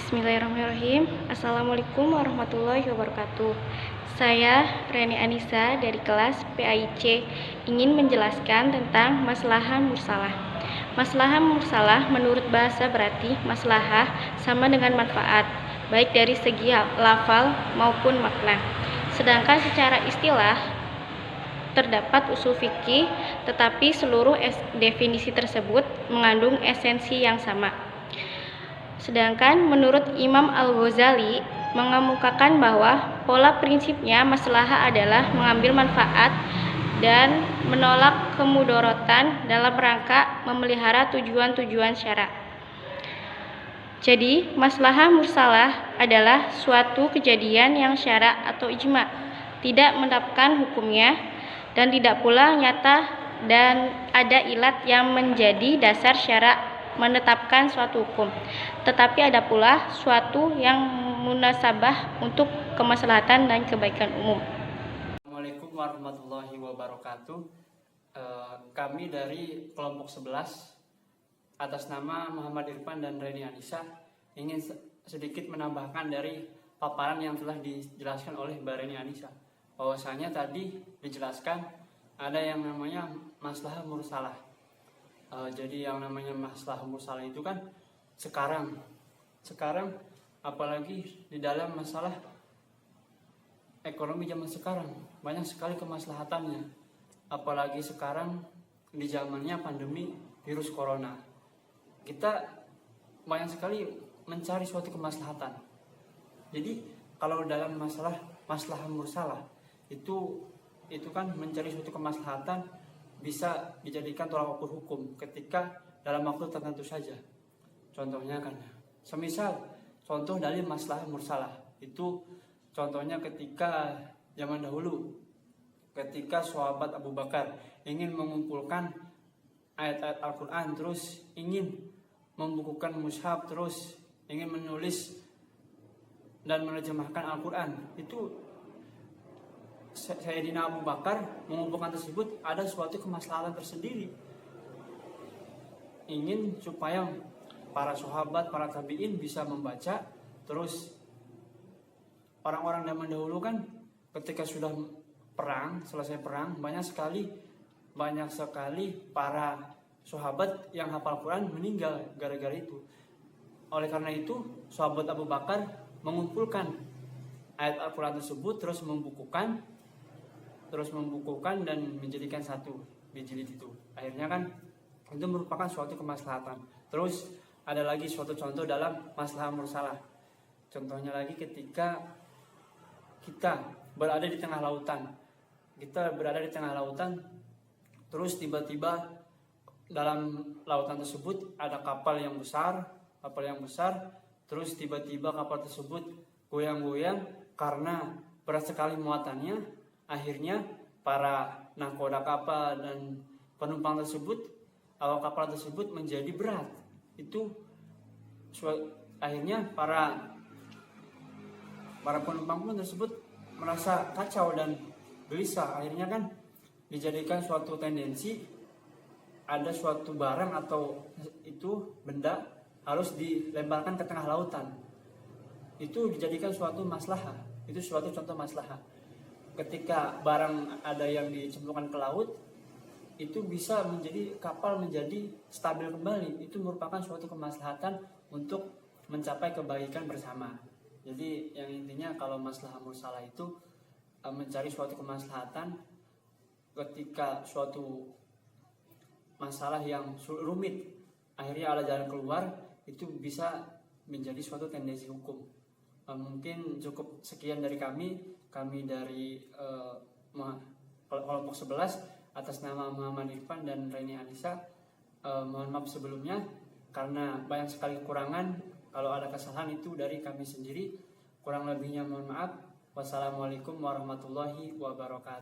Bismillahirrahmanirrahim. Assalamualaikum warahmatullahi wabarakatuh. Saya Reni Anissa dari kelas PAIC ingin menjelaskan tentang maslahah mursalah. Maslahah mursalah menurut bahasa berarti maslahah sama dengan manfaat, baik dari segi lafal maupun makna. Sedangkan secara istilah terdapat usul fikih, tetapi seluruh definisi tersebut mengandung esensi yang sama. Sedangkan menurut Imam Al-Ghazali mengemukakan bahwa pola prinsipnya maslahah adalah mengambil manfaat dan menolak kemudorotan dalam rangka memelihara tujuan-tujuan syara'. Jadi, maslahah mursalah adalah suatu kejadian yang syara' atau ijma' tidak menetapkan hukumnya dan tidak pula nyata dan ada ilat yang menjadi dasar syara' menetapkan suatu hukum, tetapi ada pula suatu yang munasabah untuk kemaslahatan dan kebaikan umum. Assalamualaikum warahmatullahi wabarakatuh. Kami dari kelompok 11 atas nama Muhammad Irfan dan Reni Anissa ingin sedikit menambahkan dari paparan yang telah dijelaskan oleh Mbak Reni Anissa. Bahwasanya tadi dijelaskan ada yang namanya maslahah mursalah. Jadi yang namanya maslahah mursalah itu kan sekarang apalagi di dalam masalah ekonomi zaman sekarang banyak sekali kemaslahatannya, apalagi sekarang di zamannya pandemi virus corona. Kita banyak sekali mencari suatu kemaslahatan. Jadi kalau dalam maslahah mursalah itu kan mencari suatu kemaslahatan bisa dijadikan tolak ukur hukum ketika dalam waktu tertentu saja. Contohnya kan, semisal contoh dari maslahah mursalah itu contohnya ketika zaman dahulu, ketika sahabat Abu Bakar ingin mengumpulkan ayat-ayat Al-Quran, terus ingin membukukan mushaf, terus ingin menulis dan menerjemahkan Al-Quran, itu Sayyidina Abu Bakar mengumpulkan tersebut ada suatu kemaslahatan tersendiri. Ingin supaya para sahabat, para tabi'in bisa membaca, terus orang-orang zaman dahulu kan ketika sudah selesai perang, banyak sekali para sahabat yang hafal Quran meninggal gara-gara itu. Oleh karena itu, sahabat Abu Bakar mengumpulkan ayat Al-Quran tersebut, terus membukukan dan menjadikan satu dijilid itu. Akhirnya kan itu merupakan suatu kemaslahatan. Terus ada lagi suatu contoh dalam maslahah mursalah. Contohnya lagi ketika kita berada di tengah lautan. Terus tiba-tiba dalam lautan tersebut ada kapal yang besar, terus tiba-tiba kapal tersebut goyang-goyang karena berat sekali muatannya. Akhirnya para nahkoda kapal dan penumpang tersebut, awak kapal tersebut menjadi berat. Akhirnya para penumpang pun tersebut merasa kacau dan gelisah. Akhirnya kan dijadikan suatu tendensi, ada suatu barang atau itu benda harus dilemparkan ke tengah lautan. Itu dijadikan suatu maslahah. Itu suatu contoh maslahah. Ketika barang ada yang dicemplungkan ke laut, itu bisa menjadi kapal menjadi stabil kembali. Itu merupakan suatu kemaslahatan untuk mencapai kebaikan bersama. Jadi yang intinya kalau maslahah mursalah itu mencari suatu kemaslahatan ketika suatu masalah yang rumit, akhirnya ada jalan keluar, itu bisa menjadi suatu tendensi hukum. Mungkin cukup sekian dari kami dari kelompok 11 atas nama Muhammad Irfan dan Reni Anissa. Mohon maaf sebelumnya karena banyak sekali kekurangan. Kalau ada kesalahan itu dari kami sendiri, kurang lebihnya mohon maaf. Wassalamualaikum warahmatullahi wabarakatuh.